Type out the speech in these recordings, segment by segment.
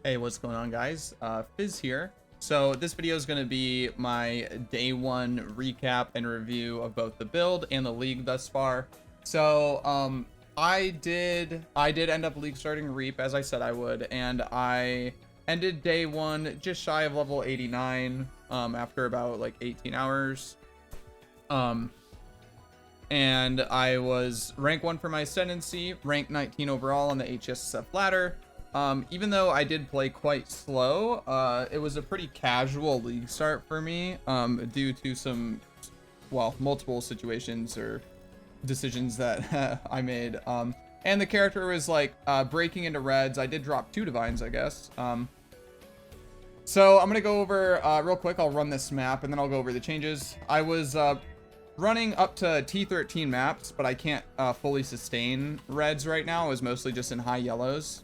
Hey, what's going on, guys? Fizz here. So this video is going to be my day one recap and review of both the build and the league thus far. So I did end up league starting Reap as I said I would, and I ended day one just shy of level 89 after about like 18 hours. And I was rank 1 for my ascendancy, rank 19 overall on the HCSSF ladder. Even though I did play quite slow, it was a pretty casual league start for me, due to some, well, multiple situations or decisions that I made. And the character was like breaking into reds. I did drop 2 divines, I guess. So I'm gonna go over real quick. I'll run this map and then I'll go over the changes. I was running up to T13 maps, but I can't fully sustain reds right now. I was mostly just in high yellows.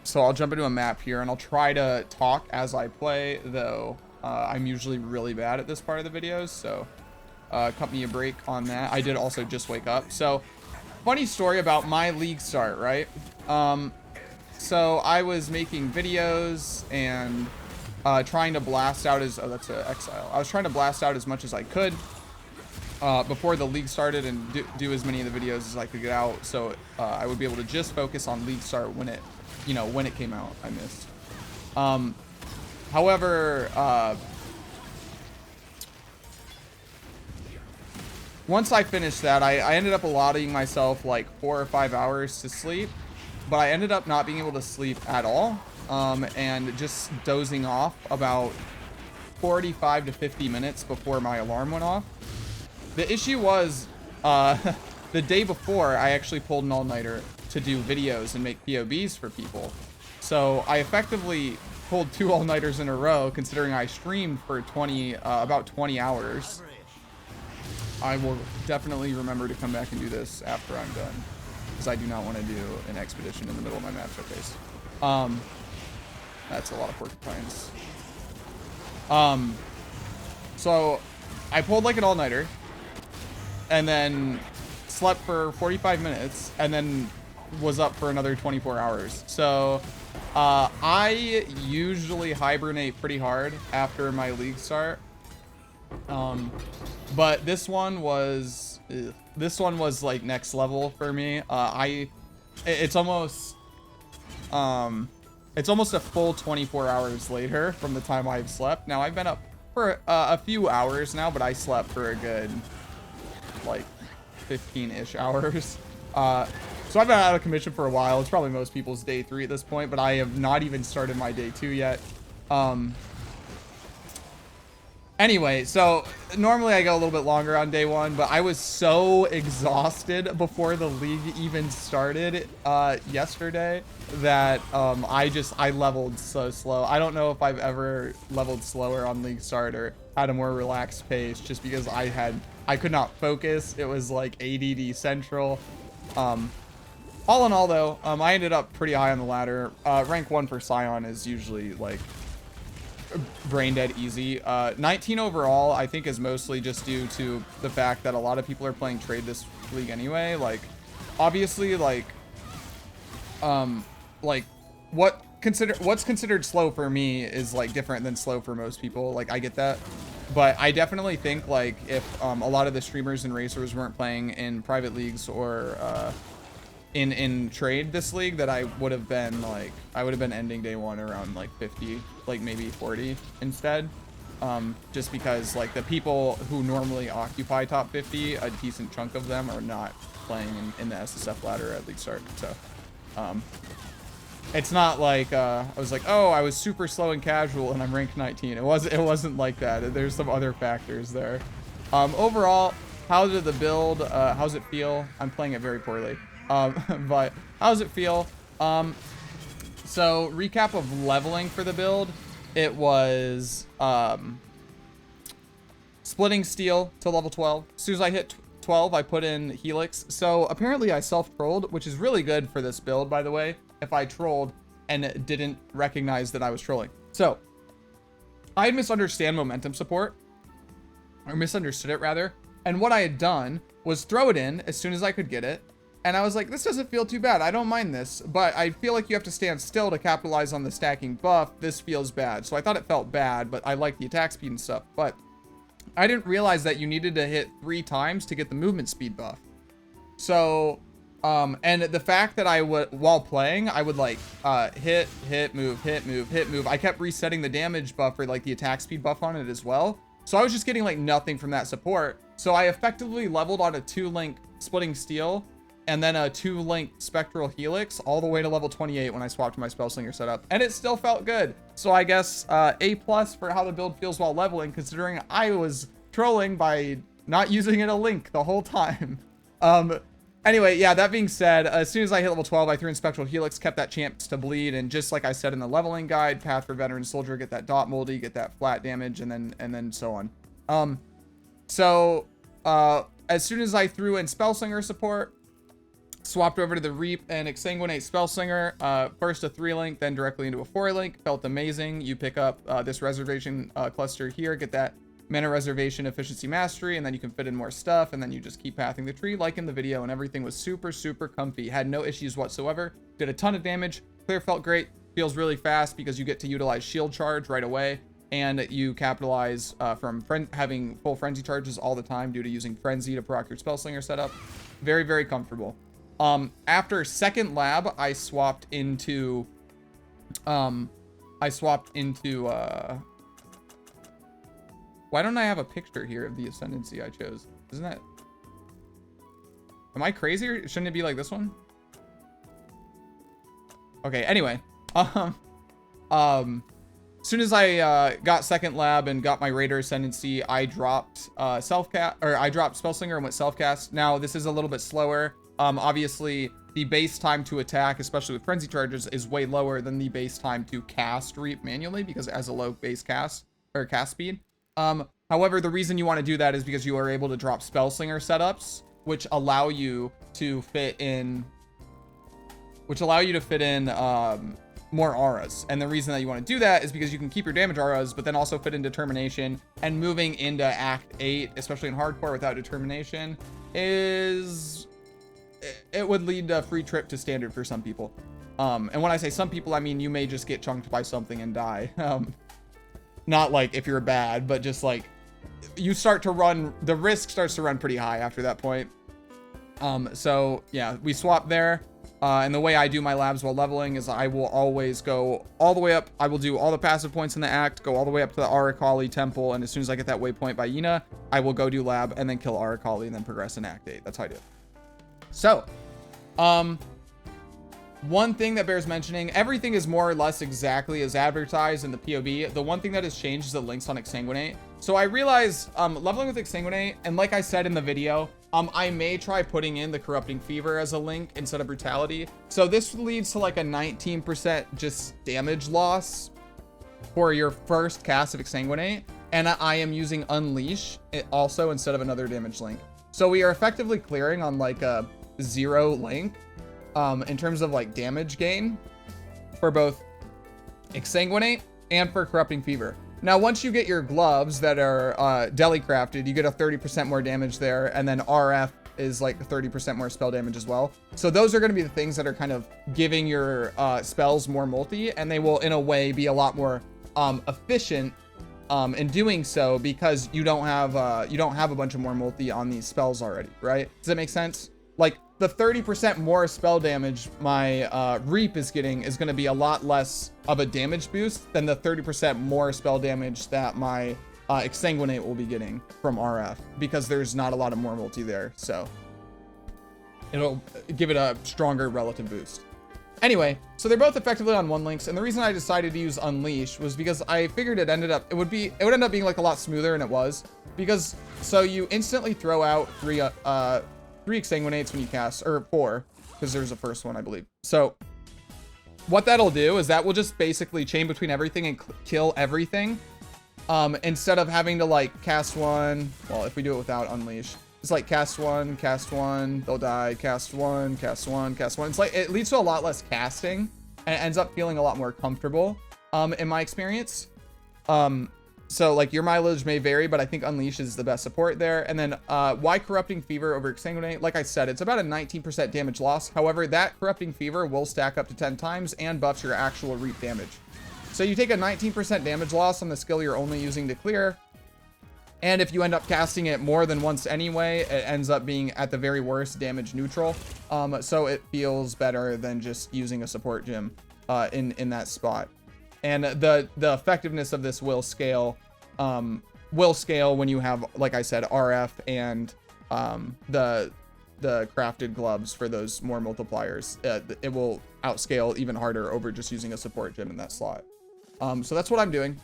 So I'll jump into a map here and I'll try to talk as I play, though I'm usually really bad at this part of the videos, so cut me a break on that. I did also just wake up. So funny story about my league start, right? So I was making videos and trying to blast out as, oh, that's an Exile. I was trying to blast out as much as I could before the league started and do as many of the videos as I could get out, so I would be able to just focus on league start when it, you know, when it came out. I missed. However, once I finished that, I ended up allotting myself like 4 or 5 hours to sleep, but I ended up not being able to sleep at all, and just dozing off about 45 to 50 minutes before my alarm went off. The issue was, the day before, I actually pulled an all-nighter to do videos and make POBs for people. So I effectively pulled 2 all-nighters in a row, considering I streamed for about 20 hours. I will definitely remember to come back and do this after I'm done, because I do not want to do an expedition in the middle of my map showcase. That's a lot of porcupines. So I pulled like an all-nighter, and then slept for 45 minutes, and then was up for another 24 hours. So I usually hibernate pretty hard after my league start. But this one was like next level for me. It's almost a full 24 hours later from the time I've slept. Now I've been up for a few hours now, but I slept for a good like 15-ish hours. So I've been out of commission for a while. It's probably most people's day 3 at this point, but I have not even started my day 2 yet. Anyway, so normally I go a little bit longer on day 1, but I was so exhausted before the league even started yesterday that I leveled so slow. I don't know if I've ever leveled slower on league start or had a more relaxed pace, just because I could not focus. It was like ADD central. All in all, though, I ended up pretty high on the ladder. Rank 1 for Scion is usually like brain dead easy. 19 overall, I think, is mostly just due to the fact that a lot of people are playing trade this league anyway. Like, obviously, like what's considered slow for me is like different than slow for most people. Like, I get that. But I definitely think, like, if a lot of the streamers and racers weren't playing in private leagues or in trade this league, that I would have been ending day 1 around like 50, like maybe 40 instead. Just because like the people who normally occupy top 50, a decent chunk of them are not playing in the SSF ladder at league start. So it's not like I was like, oh, I was super slow and casual and I'm ranked 19. It wasn't like that. There's some other factors there. Overall, how did the build, how's it feel? I'm playing it very poorly. But how's it feel? So recap of leveling for the build. It was splitting steel to level 12. As soon as I hit 12, I put in Helix. So apparently I self-trolled, which is really good for this build, by the way, if I trolled and didn't recognize that I was trolling. So I had misunderstood momentum support, or misunderstood it rather. And what I had done was throw it in as soon as I could get it, And I was like, this doesn't feel too bad. I don't mind this, but I feel like you have to stand still to capitalize on the stacking buff. This feels bad. So I thought it felt bad, but I like the attack speed and stuff. But I didn't realize that you needed to hit 3 times to get the movement speed buff. So, and the fact that I would, while playing, I would like, hit, move, hit, move, hit, move. I kept resetting the damage buff or like the attack speed buff on it as well. So I was just getting like nothing from that support. So I effectively leveled on a 2-link splitting steel and then a 2-link spectral helix all the way to level 28 when I swapped my spellslinger setup, and it still felt good. So I guess A+ for how the build feels while leveling, considering I was trolling by not using it a link the whole time. Anyway, yeah, that being said, as soon as I hit level 12, I threw in spectral helix, kept that chance to bleed, and just like I said in the leveling guide, path for veteran soldier, get that dot moldy, get that flat damage, and then so on. As soon as I threw in spellslinger support, swapped over to the Reap and Exsanguinate Spellslinger, first a 3-link, then directly into a 4-link. Felt amazing. You pick up this reservation cluster here, get that mana reservation efficiency mastery, and then you can fit in more stuff, and then you just keep pathing the tree like in the video, and everything was super, super comfy. Had no issues whatsoever. Did a ton of damage. Clear felt great. Feels really fast because you get to utilize shield charge right away, and you capitalize from having full frenzy charges all the time due to using frenzy to proc your Spellslinger setup. Very, very comfortable. After second lab, I swapped into, why don't I have a picture here of the ascendancy I chose? Isn't that, am I crazy, or shouldn't it be like this one? Okay, anyway, as soon as I got second lab and got my Raider Ascendancy, I dropped I dropped Spellslinger and went self-cast. Now, this is a little bit slower. Obviously, the base time to attack, especially with frenzy charges, is way lower than the base time to cast Reap manually because it has a low base cast or cast speed. However, the reason you want to do that is because you are able to drop Spellslinger setups, which allow you to fit in more auras. And the reason that you want to do that is because you can keep your damage auras, but then also fit in determination. And moving into Act 8, especially in hardcore without determination, it would lead to a free trip to standard for some people. And when I say some people, I mean you may just get chunked by something and die. Not like if you're bad, but just like you start to run, the risk starts to run pretty high after that point. So yeah, we swap there. And the way I do my labs while leveling is I will always go all the way up. I will do all the passive points in the act, go all the way up to the Arakali Temple, and as soon as I get that waypoint by Yina, I will go do lab and then kill Arakali and then progress in Act 8. That's how I do it. So, one thing that bears mentioning, everything is more or less exactly as advertised in the POV. The one thing that has changed is the links on Exsanguinate. So I realized, leveling with Exsanguinate, and like I said in the video, I may try putting in the Corrupting Fever as a link instead of Brutality. So this leads to like a 19% just damage loss for your first cast of Exsanguinate. And I am using Unleash also instead of another damage link. So we are effectively clearing on like a 0 link in terms of like damage gain for both Exsanguinate and for Corrupting Fever. Now, once you get your gloves that are deli crafted, you get a 30% more damage there, and then RF is like 30% more spell damage as well. So those are going to be the things that are kind of giving your spells more multi, and they will in a way be a lot more efficient in doing so because you don't have a bunch of more multi on these spells already, right? Does that make sense? Like the 30% more spell damage my Reap is getting is going to be a lot less of a damage boost than the 30% more spell damage that my Exsanguinate will be getting from RF because there's not a lot of more multi there. So it'll give it a stronger relative boost. Anyway, so they're both effectively on 1 links, and the reason I decided to use Unleash was because I figured it would end up being like a lot smoother, and it was because so you instantly throw out 3 Exsanguinates when you cast, or 4, because there's a first one, I believe. So what that'll do is that will just basically chain between everything and kill everything, instead of having to like cast 1. Well, if we do it without Unleash, it's like cast 1, they'll die, cast 1, cast 1, cast 1. It's like it leads to a lot less casting and it ends up feeling a lot more comfortable in my experience. So like your mileage may vary, but I think Unleash is the best support there. And then why Corrupting Fever over Exsanguinate? Like I said, it's about a 19% damage loss. However, that Corrupting Fever will stack up to 10 times and buffs your actual reap damage. So you take a 19% damage loss on the skill you're only using to clear. And if you end up casting it more than once anyway, it ends up being at the very worst damage neutral. So it feels better than just using a support gem in that spot. And the effectiveness of this will scale when you have, like I said, RF and the crafted gloves for those more multipliers. It will outscale even harder over just using a support gem in that slot. So that's what I'm doing.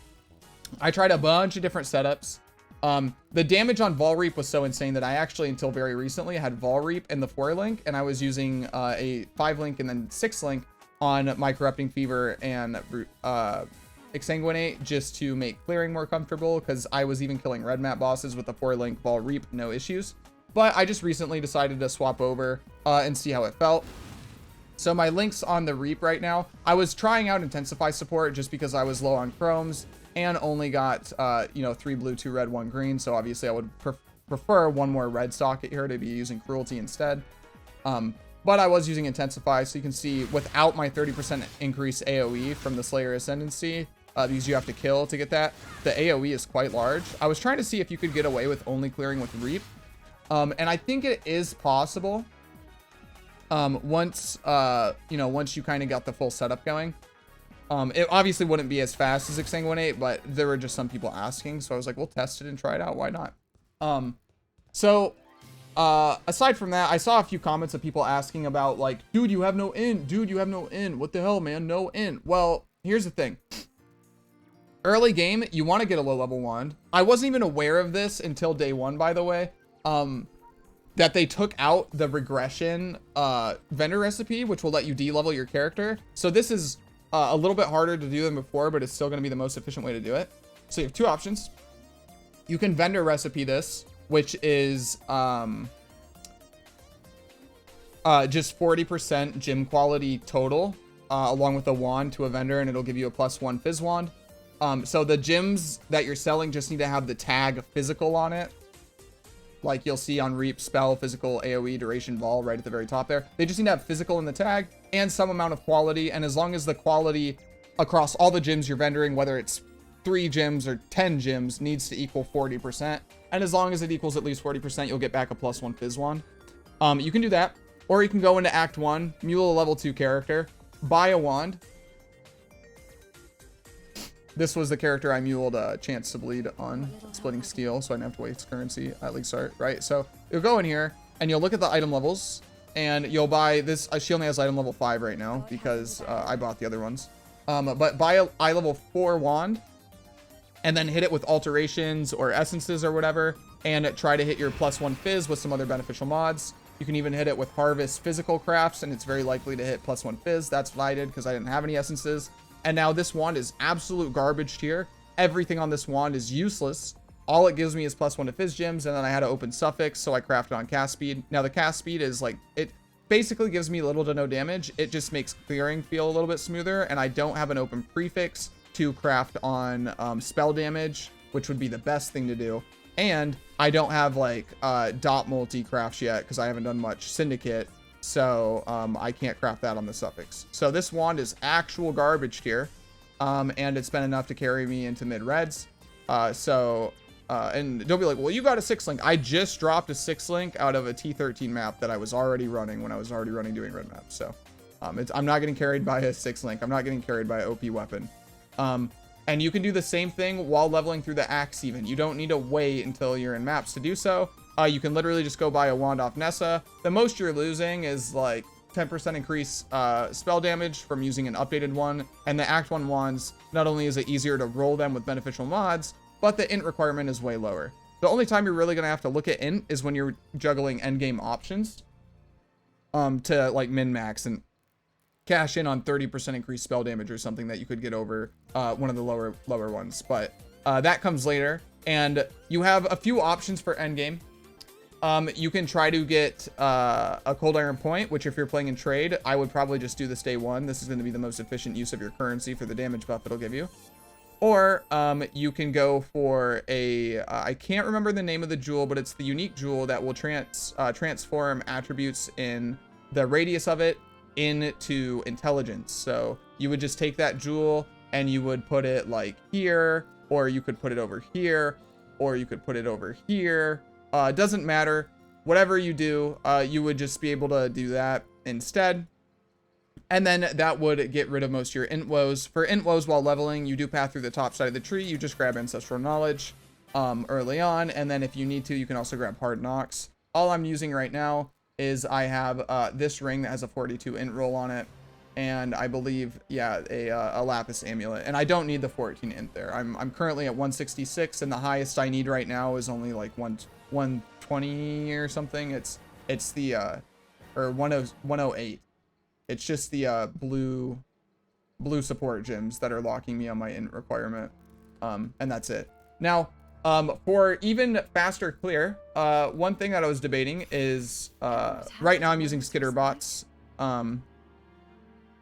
I tried a bunch of different setups. The damage on Vaal Reap was so insane that I actually, until very recently, had Vaal Reap in the 4-link, and I was using a 5-link and then 6-link on my Corrupting Fever and Exsanguinate just to make clearing more comfortable, because I was even killing red map bosses with the 4-link Vaal Reap, no issues. But I just recently decided to swap over and see how it felt. So my links on the Reap right now, I was trying out Intensify support just because I was low on chromes and only got, 3 blue, 2 red, 1 green. So obviously I would prefer one more red socket here to be using Cruelty instead. But I was using Intensify, so you can see without my 30% increase AoE from the Slayer Ascendancy, because you have to kill to get that, the AoE is quite large. I was trying to see if you could get away with only clearing with Reap. And I think it is possible. Once you kind of got the full setup going. It obviously wouldn't be as fast as Exsanguinate, but there were just some people asking, so I was like, we'll test it and try it out. Why not? Aside from that, I saw a few comments of people asking about like, dude, you have no in. Dude, you have no in. What the hell, man? No in. Well, here's the thing. Early game, you want to get a low level wand. I wasn't even aware of this until day 1, by the way. That they took out the regression vendor recipe, which will let you de-level your character. So this is a little bit harder to do than before, but it's still going to be the most efficient way to do it. So you have 2 options. You can vendor recipe this, which is just 40% gym quality total, along with a wand to a vendor, and it'll give you a +1 Fizz wand. So the gyms that you're selling just need to have the tag physical on it. Like you'll see on Reap, spell, physical, AoE, duration, Vaal, right at the very top there. They just need to have physical in the tag and some amount of quality. And as long as the quality across all the gyms you're vendoring, whether it's 3 gyms or 10 gyms, needs to equal 40%. And as long as it equals at least 40%, you'll get back a +1 Fizz wand. You can do that. Or you can go into Act 1, mule a level 2 character, buy a wand. This was the character I muled Chance to Bleed on, Splitting Steel, so I didn't have to waste currency at League Start, right? So you'll go in here, and you'll look at the item levels, and you'll buy this. She only has item level 5 right now, because I bought the other ones. But buy a eye level 4 wand, and then hit it with alterations or essences or whatever, and try to hit your +1 Fizz with some other beneficial mods. You can even hit it with Harvest physical crafts, and it's very likely to hit +1 Fizz. That's what I did, because I didn't have any essences. And now this wand is absolute garbage tier. Everything on this wand is useless. All it gives me is +1 to Fizz gems, and then I had to open Suffix, so I crafted on cast speed. Now the cast speed is like, it basically gives me little to no damage. It just makes clearing feel a little bit smoother, and I don't have an open prefix to craft on spell damage, which would be the best thing to do. And I don't have like dot multi crafts yet, because I haven't done much Syndicate. So I can't craft that on the Suffix. So this wand is actual garbage tier, and it's been enough to carry me into mid reds. And don't be like, well, you got a 6-link. I just dropped a 6-link out of a T13 map that I was already running when I was already running doing red maps. So I'm not getting carried by a 6-link. I'm not getting carried by an OP weapon. And you can do the same thing while leveling through the axe even. You don't need to wait until you're in maps to do so. You can literally just go buy a wand off Nessa. The most you're losing is like 10% increase spell damage from using an updated one. And the Act 1 wands, not only is it easier to roll them with beneficial mods, but the int requirement is way lower. The only time you're really going to have to look at int is when you're juggling endgame options to like min-max and cash in on 30% increased spell damage or something that you could get over one of the lower ones. But that comes later. And you have a few options for endgame. You can try to get a Cold Iron Point, which if you're playing in trade, I would probably just do this day 1. This is going to be the most efficient use of your currency for the damage buff it'll give you. Or you can go for a, I can't remember the name of the jewel, but it's the unique jewel that will transform attributes in the radius of it into intelligence. So you would just take that jewel and you would put it like here, or you could put it over here, or you could put it over here. It doesn't matter. Whatever you do, you would just be able to do that instead. And then that would get rid of most of your int woes. For int woes while leveling, you do path through the top side of the tree. You just grab Ancestral Knowledge early on. And then if you need to, you can also grab Hard Knocks. All I'm using right now is I have this ring that has a 42 int roll on it. And I believe, yeah, a Lapis Amulet. And I don't need the 14 int there. I'm currently at 166, and the highest I need right now is only like 120 or something. It's the, or 108. It's just the blue support gems that are locking me on my int requirement. And that's it. Now, for even faster clear, one thing that I was debating is right now I'm using skitter bots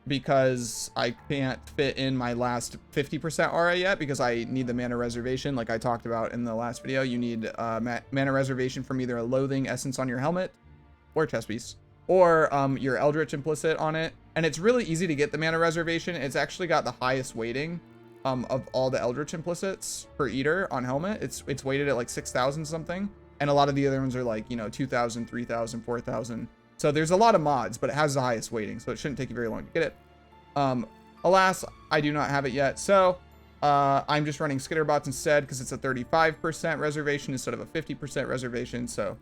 because I can't fit in my last 50% aura yet because I need the mana reservation like I talked about in the last video. You need mana reservation from either a Loathing Essence on your helmet or chest piece, or your Eldritch implicit on it. And it's really easy to get the mana reservation. It's actually got the highest weighting of all the Eldritch implicits per eater on helmet. It's weighted at like 6,000 something. And a lot of the other ones are like, 2,000, 3,000, 4,000. So there's a lot of mods, but it has the highest weighting. So it shouldn't take you very long to get it. Alas, I do not have it yet. So I'm just running Skitterbots instead because it's a 35% reservation instead of a 50% reservation. So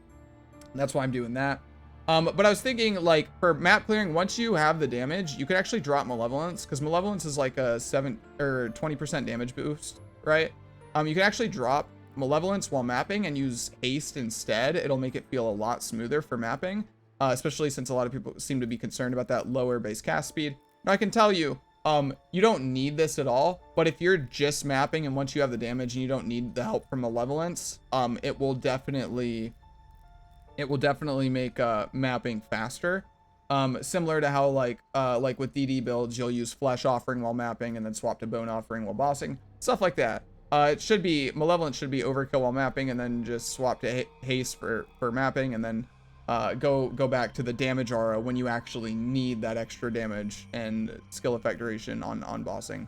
that's why I'm doing that. But I was thinking, like, for map clearing, once you have the damage, you could actually drop Malevolence, because Malevolence is like a 7 or 20% damage boost, right? You can actually drop Malevolence while mapping and use Haste instead. It'll make it feel a lot smoother for mapping, especially since a lot of people seem to be concerned about that lower base cast speed. Now, I can tell you, you don't need this at all, but if you're just mapping and once you have the damage and you don't need the help from Malevolence, it will definitely make mapping faster. Similar to how like with DD builds, you'll use Flesh Offering while mapping and then swap to Bone Offering while bossing. Stuff like that. Malevolence should be overkill while mapping and then just swap to Haste for mapping, and then go back to the damage aura when you actually need that extra damage and skill effect duration on bossing.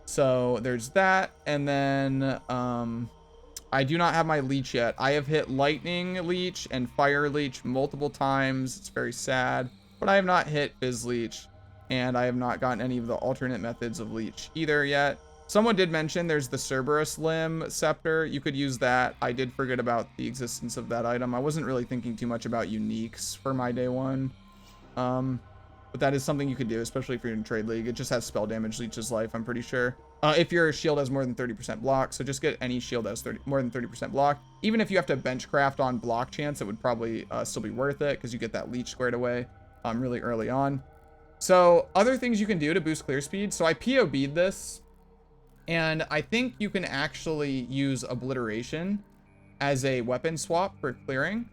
So there's that, and then I do not have my leech yet. I have hit lightning leech and fire leech multiple times. It's very sad, but I have not hit fizz leech, and I have not gotten any of the alternate methods of leech either yet. Someone did mention there's the Cerberus limb scepter. You could use that. I did forget about the existence of that item. I wasn't really thinking too much about uniques for my day one. But that is something you could do, especially if you're in trade league. It just has spell damage, leeches life, I'm pretty sure. If your shield has more than 30% block, so just get any shield that has more than 30% block. Even if you have to bench craft on block chance, it would probably still be worth it because you get that leech squared away really early on. So other things you can do to boost clear speed. So I POB'd this, and I think you can actually use Obliteration as a weapon swap for clearing.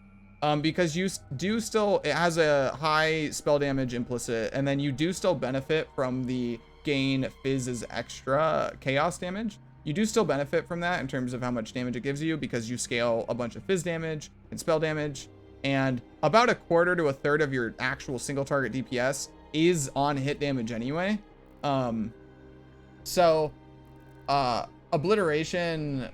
Because you do still, it has a high spell damage implicit, and then you do still benefit from the gain Fizz's extra chaos damage. You do still benefit from that in terms of how much damage it gives you, because you scale a bunch of Fizz damage and spell damage, and about a quarter to a third of your actual single target DPS is on hit damage anyway. Obliteration,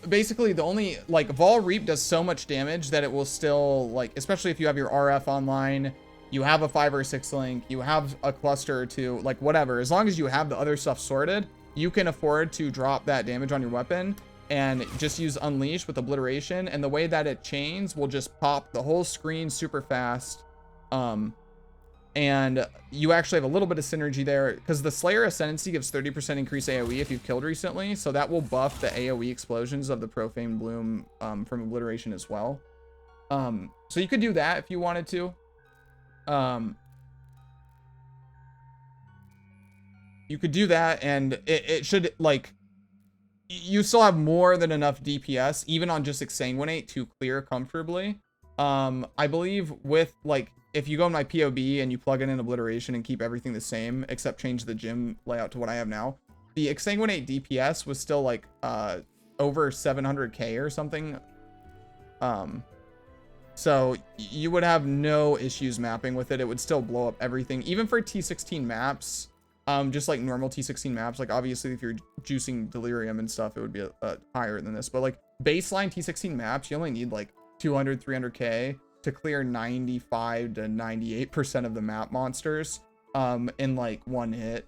basically the only, like, Vaal Reap does so much damage that it will still, like, especially if you have your RF online, you have a 5 or 6 link, you have a cluster or 2, like, whatever, as long as you have the other stuff sorted, you can afford to drop that damage on your weapon and just use Unleash with Obliteration, and the way that it chains will just pop the whole screen super fast. And you actually have a little bit of synergy there, because the Slayer Ascendancy gives 30% increase AoE if you've killed recently, so that will buff the AoE explosions of the Profane Bloom from Obliteration as well. So you could do that if you wanted to. You could do that, and it should, like, you still have more than enough DPS, even on just Exsanguinate, to clear comfortably. I believe with, like, if you go in my POB and you plug in an Obliteration and keep everything the same, except change the gym layout to what I have now, the exsanguinate DPS was still like over 700k or something. So you would have no issues mapping with it. It would still blow up everything, even for T16 maps. Just like normal T16 maps, like obviously if you're juicing delirium and stuff, it would be higher than this, but like baseline T16 maps, you only need like 200 300k to clear 95 to 98% of the map monsters in like one hit,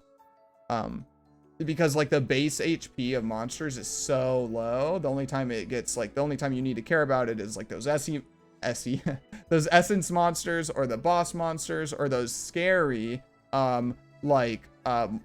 because like the base HP of monsters is so low. The only time it gets like, the only time you need to care about it is like those those essence monsters, or the boss monsters, or those scary like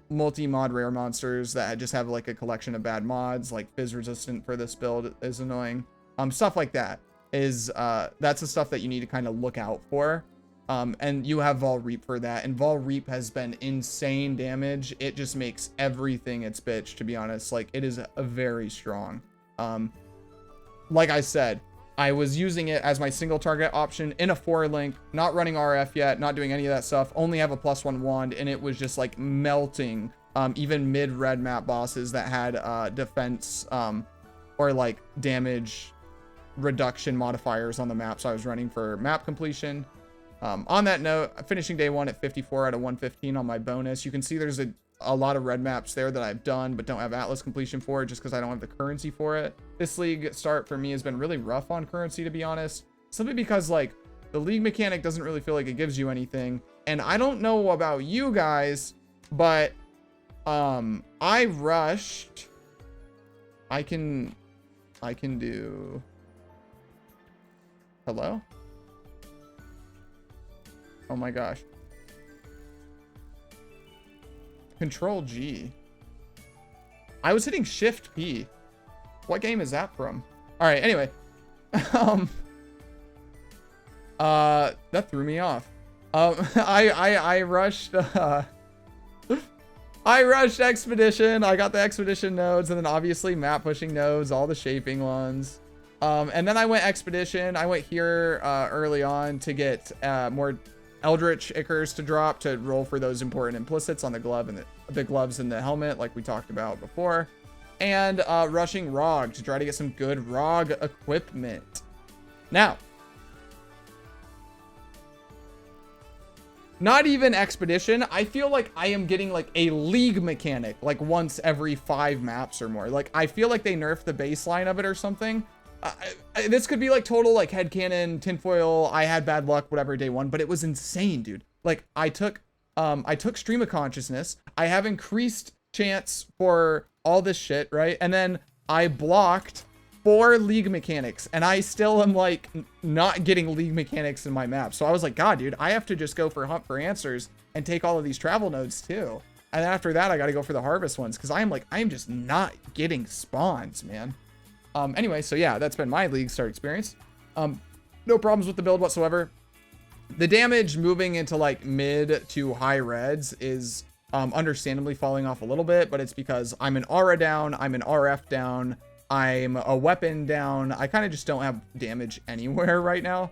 multi-mod rare monsters that just have like a collection of bad mods, like fizz resistant for this build is annoying. Stuff like that is that's the stuff that you need to kind of look out for. And you have Vaal Reap for that, and Vaal Reap has been insane damage. It just makes everything its bitch, to be honest. Like, it is a very strong. Like I said, I was using it as my single target option in a 4-link, not running RF yet, not doing any of that stuff, only have a +1 wand, and it was just like melting even mid-red map bosses that had defense or like damage reduction modifiers on the map. So I was running for map completion. On that note, finishing day 1 at 54 out of 115 on my bonus. You can see there's a lot of red maps there that I've done but don't have Atlas completion for, just because I don't have the currency for it. This league start for me has been really rough on currency, to be honest, simply because like the league mechanic doesn't really feel like it gives you anything. And I don't know about you guys, but I rushed. I can do, hello? Oh my gosh. Control G. I was hitting Shift P. What game is that from? All right, anyway. That threw me off. I rushed I rushed Expedition. I got the Expedition nodes, and then obviously map pushing nodes, all the shaping ones. And then I went Expedition. I went here early on to get more Eldritch Ichors to drop, to roll for those important implicits on the glove and the gloves and the helmet, like we talked about before, and rushing Rog to try to get some good Rog equipment. Now, not even Expedition, I feel like I am getting like a league mechanic like once every 5 maps or more. Like, I feel like they nerfed the baseline of it or something. This could be like total like headcanon, tinfoil, I had bad luck, whatever, day 1, but it was insane, dude. Like, I took stream of consciousness, I have increased chance for all this shit, right? And then I blocked 4 league mechanics, and I still am like not getting league mechanics in my map. So I was like, God, dude, I have to just go for hunt for answers and take all of these travel nodes too. And then after that, I got to go for the harvest ones, because I am just not getting spawns, man. Anyway, so yeah, that's been my league start experience. No problems with the build whatsoever. The damage moving into like mid to high reds is understandably falling off a little bit, but it's because I'm an aura down, I'm an RF down, I'm a weapon down. I kind of just don't have damage anywhere right now,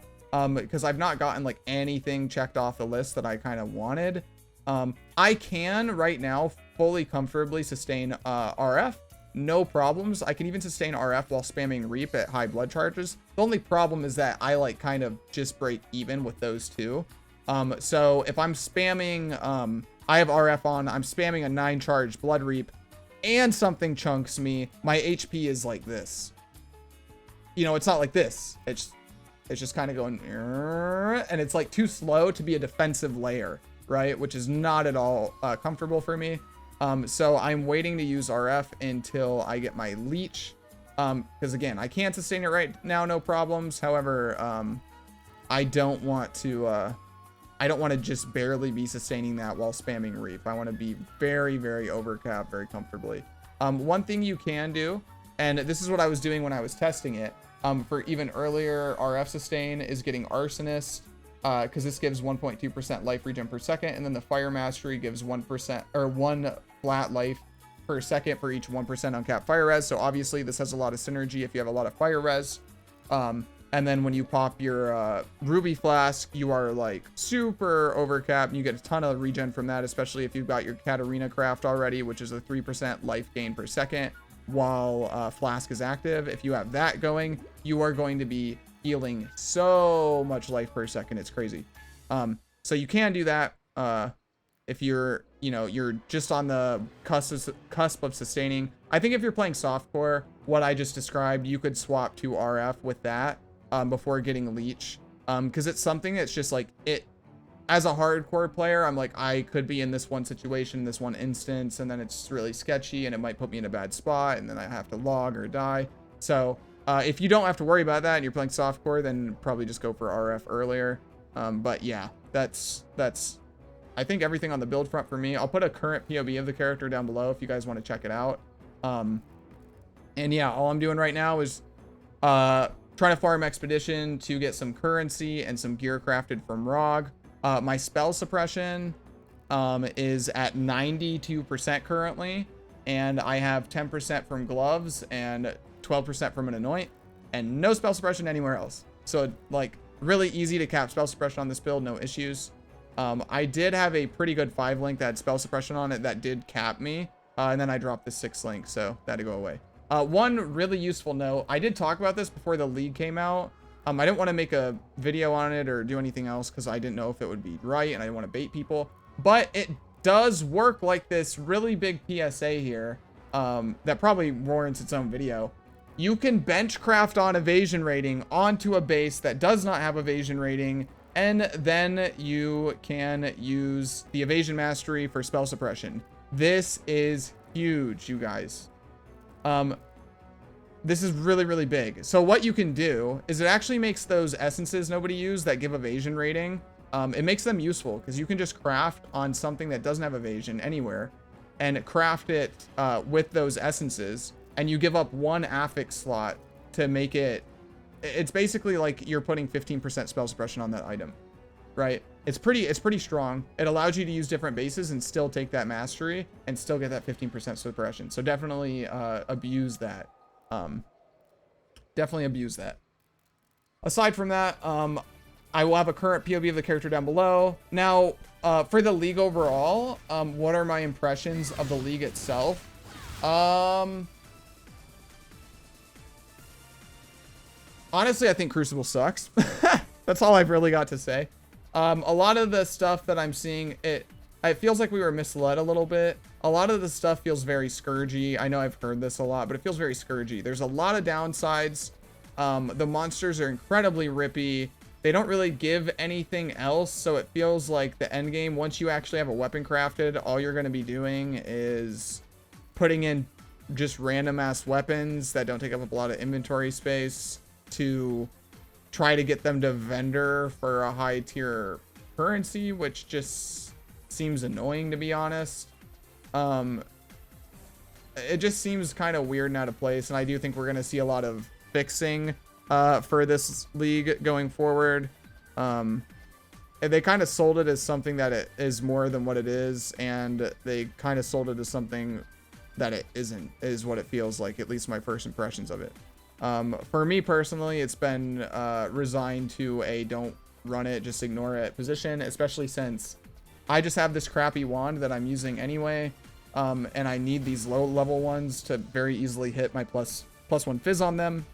because I've not gotten like anything checked off the list that I kind of wanted. I can right now fully comfortably sustain RF. No problems. I can even sustain RF while spamming Reap at high blood charges. The only problem is that I like kind of just break even with those two. So if I'm spamming, I have RF on, I'm spamming a 9 charge blood Reap, and something chunks me, my HP is like this. You know, it's not like this. It's just kind of going, and it's like too slow to be a defensive layer, right? Which is not at all comfortable for me. So I'm waiting to use RF until I get my leech, because again, I can't sustain it right now, no problems. However, I don't want to just barely be sustaining that while spamming Reap. I want to be very, very overcapped very comfortably. One thing you can do, and this is what I was doing when I was testing it, for even earlier RF sustain, is getting Arsonist, because this gives 1.2% life regen per second, and then the Fire Mastery gives 1% or 1 flat life per second for each 1% uncapped fire res. So obviously this has a lot of synergy if you have a lot of fire res. And then when you pop your ruby flask, you are like super overcapped, and you get a ton of regen from that, especially if you've got your Katarina craft already, which is a 3% life gain per second while flask is active. If you have that going, you are going to be healing so much life per second. It's crazy. So you can do that if you're, you know, you're just on the cusp of sustaining. I think if you're playing softcore, what I just described, you could swap to RF with that before getting leech, because it's something that's just like, it as a hardcore player, I'm like, I could be in this one situation, this one instance, and then it's really sketchy and it might put me in a bad spot, and then I have to log or die. So if you don't have to worry about that and you're playing softcore, then probably just go for RF earlier. But yeah, that's I think everything on the build front for me. I'll put a current POV of the character down below if you guys want to check it out. And yeah, all I'm doing right now is trying to farm expedition to get some currency and some gear crafted from ROG. My spell suppression is at 92% currently, and I have 10% from gloves and 12% from an anoint, and no spell suppression anywhere else. So like really easy to cap spell suppression on this build, no issues. I did have a pretty good 5 link that had spell suppression on it that did cap me, and then I dropped the 6 link, so that had to go away. One really useful note, I did talk about this before the league came out. I didn't want to make a video on it or do anything else because I didn't know if it would be right and I didn't want to bait people, but it does work like this really big PSA here that probably warrants its own video. You can bench craft on evasion rating onto a base that does not have evasion rating, and then you can use the evasion mastery for spell suppression. This is huge, you guys. This is really, really big. So what you can do is it actually makes those essences nobody use that give evasion rating. It makes them useful because you can just craft on something that doesn't have evasion anywhere and craft it with those essences, and you give up 1 affix slot to make it. It's basically like you're putting 15% spell suppression on that item, right? It's pretty strong. It allows you to use different bases and still take that mastery and still get that 15% suppression. So definitely abuse that. Definitely abuse that. Aside from that, I will have a current POV of the character down below. Now, for the league overall, what are my impressions of the league itself? Honestly, I think Crucible sucks. That's all I've really got to say. A lot of the stuff that I'm seeing, it feels like we were misled a little bit. A lot of the stuff feels very scourgy. I know I've heard this a lot, but it feels very scourgy. There's a lot of downsides. The monsters are incredibly rippy. They don't really give anything else, so it feels like the end game, once you actually have a weapon crafted, all you're going to be doing is putting in just random ass weapons that don't take up a lot of inventory space to try to get them to vendor for a high tier currency, which just seems annoying, to be honest. It just seems kind of weird and out of place, and I do think we're going to see a lot of fixing for this league going forward. They kind of sold it as something that it is more than what it is, and they kind of sold it as something that it isn't, is what it feels like, at least my first impressions of it. For me personally, it's been resigned to a don't run it, just ignore it position, especially since I just have this crappy wand that I'm using anyway, and I need these low level ones to very easily hit my plus 1 fizz on them,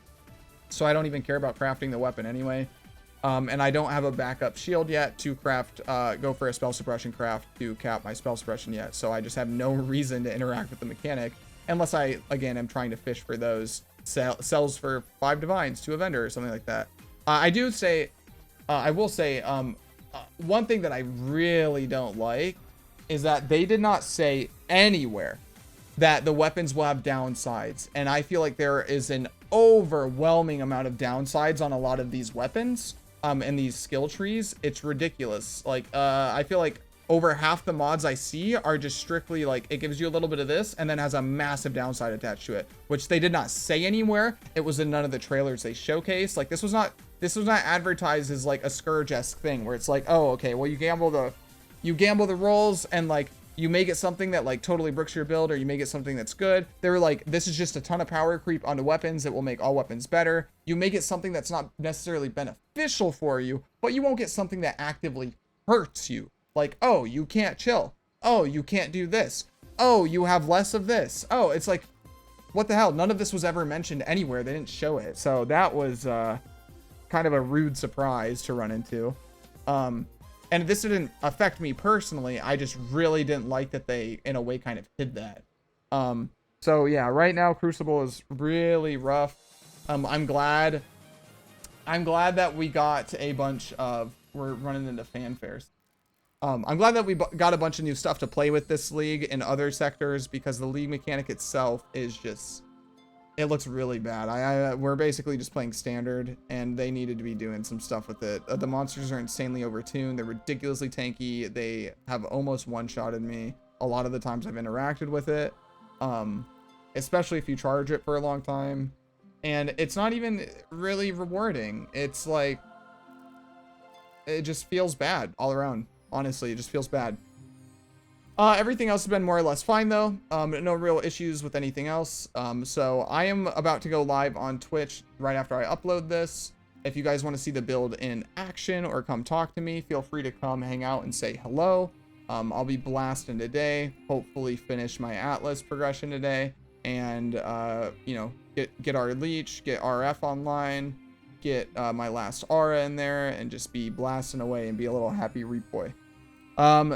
so I don't even care about crafting the weapon anyway. And I don't have a backup shield yet to craft, go for a spell suppression craft to cap my spell suppression yet, so I just have no reason to interact with the mechanic unless I, again, am trying to fish for those sells for 5 divines to a vendor or something like that. I will say, one thing that I really don't like is that they did not say anywhere that the weapons will have downsides, and I feel like there is an overwhelming amount of downsides on a lot of these weapons and these skill trees. It's ridiculous. Like I feel like over half the mods I see are just strictly like, it gives you a little bit of this and then has a massive downside attached to it, which they did not say anywhere. It was in none of the trailers they showcased. Like this was not advertised as like a Scourge-esque thing where it's like, oh, okay, well you gamble the rolls and like You make it something that like totally bricks your build, or you make it something that's good. They're like, this is just a ton of power creep onto weapons that will make all weapons better. You make it something that's not necessarily beneficial for you, but you won't get something that actively hurts you. Like, oh, you can't chill. Oh, you can't do this. Oh, you have less of this. Oh, it's like, what the hell? None of this was ever mentioned anywhere. They didn't show it. So that was kind of a rude surprise to run into. And this didn't affect me personally. I just really didn't like that they, in a way, kind of hid that. So yeah, right now Crucible is really rough. I'm glad that we got a bunch of, we're running into fanfares. I'm glad that we got a bunch of new stuff to play with this league in other sectors, because the league mechanic itself is just, it looks really bad. We're basically just playing standard, and they needed to be doing some stuff with it. The monsters are insanely overtuned. They're ridiculously tanky. They have almost one-shotted me a lot of the times I've interacted with it, especially if you charge it for a long time. And it's not even really rewarding. It's like, it just feels bad all around. Honestly, it just feels bad. Everything else has been more or less fine though. No real issues with anything else. So I am about to go live on Twitch right after I upload this. If you guys want to see the build in action or come talk to me, feel free to come hang out and say hello. I'll be blasting today. Hopefully finish my Atlas progression today, and you know, get our leech, get RF online, get my last aura in there, and just be blasting away and be a little happy reap boy.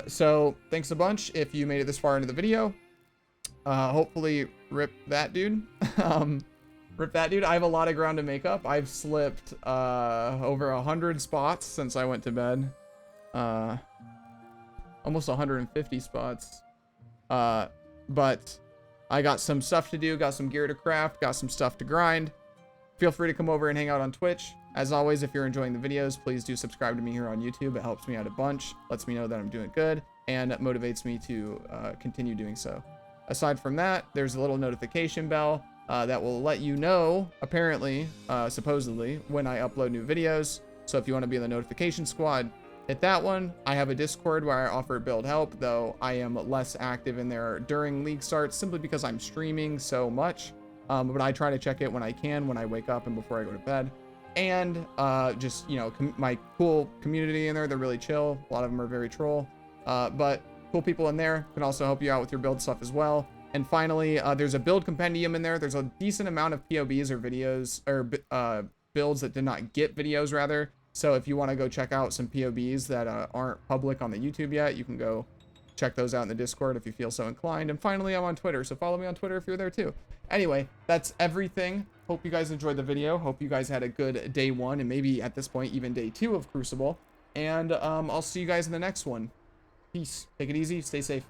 So thanks a bunch if you made it this far into the video. Hopefully rip that dude. Rip that dude. I have a lot of ground to make up. I've slipped over 100 spots since I went to bed. Almost 150 spots. But I got some stuff to do, got some gear to craft, got some stuff to grind. Feel free to come over and hang out on Twitch. As always, if you're enjoying the videos, please do subscribe to me here on YouTube. It helps me out a bunch, lets me know that I'm doing good, and it motivates me to continue doing so. Aside from that, there's a little notification bell that will let you know, apparently, supposedly, when I upload new videos. So if you want to be in the notification squad, hit that one. I have a Discord where I offer build help, though I am less active in there during league starts simply because I'm streaming so much. But I try to check it when I can, when I wake up and before I go to bed. And just, you know, my cool community in there, they're really chill. A lot of them are very troll, but cool people in there can also help you out with your build stuff as well. And finally, there's a build compendium in there. There's a decent amount of POBs or videos, or builds that did not get videos, rather. So if you want to go check out some POBs that aren't public on the YouTube yet, you can go check those out in the Discord if you feel so inclined. And finally, I'm on Twitter, so follow me on Twitter if you're there too. Anyway, that's everything. Hope you guys enjoyed the video. Hope you guys had a good day one, and maybe at this point even day 2 of Crucible. And I'll see you guys in the next one. Peace. Take it easy. Stay safe.